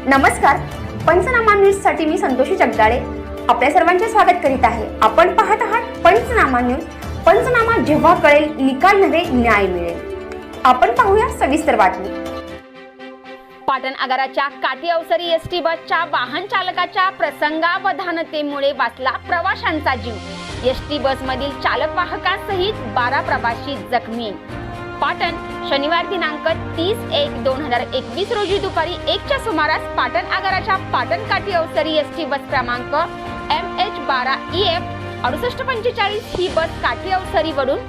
नमस्कार, पंचनामा न्यूज साठी मी संतोषी जगदाळे आपल्या सर्वांचे स्वागत करीत आहे। आपण पाहत आहात पंचनामा न्यूज। पंचनामा जेव्हा कळेल निकाल नव्हे न्याय मिळेल। आपण पाहूया सविस्तर बातमी। पाटण आगाराच्या काठी अवसरी एसटी बसच्या वाहन चालकाच्या प्रसंगावधानतेमुळे वाचला प्रवाशांचा जीव। एसटी बस मधील चालक वाहकांसहित 12 प्रवासी जखमी। पाटण शनिवार दिनांक 30/1/2021 रोजी दुपारी 1च्या सुमारास पाटण आगाराच्या पाटण काठी अवसरी एसटी बस क्रमांक MH12EF 6845 ही बस काठी अवसरीवरून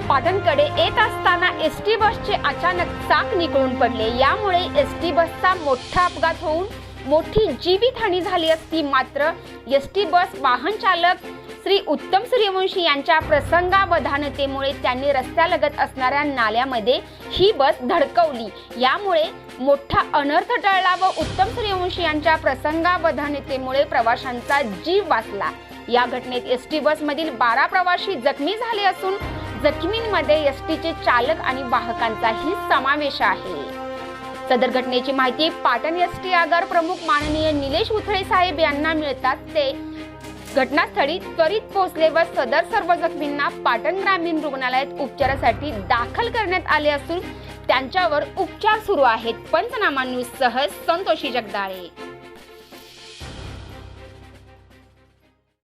पाटणकडे येत असताना एसटी बसचे अचानक चाक निघून पडले। यामुळे एसटी बसचा मोठा अपघात होऊन मोठी जीवितहानी झाली असती। मात्र एसटी बस वाहन चालक श्री उत्तम सूर्यवंशी यांच्या प्रसंगावधानतेमुळे त्यांनी रस्त्यालगत असणाऱ्या नाल्यामध्ये ही बस धडकवली। यामुळे मोठा अनर्थ टळला व उत्तम सूर्यवंशी यांच्या प्रसंगावधानतेमुळे प्रवाशांचा जीव वाचला। या घटनेत एसटी बस मधील 12 प्रवासी जखमी झाले असून जखमींमध्ये एसटीचे चालक आणि वाहकांचाही समावेश आहे। सदर घटनेची माहिती पाटण एसटी आगार प्रमुख माननीय निलेश उथळे साहेब यांना मिळताच ते घटनास्थळी त्वरित पोहोचले व सदर सर्व जखमींना पाटण ग्रामीण रुग्णालयात उपचारासाठी दाखल करण्यात आले असून त्यांच्यावर उपचार सुरू आहेत। पंचनामा न्यूज सह संतोषी जगदाळे।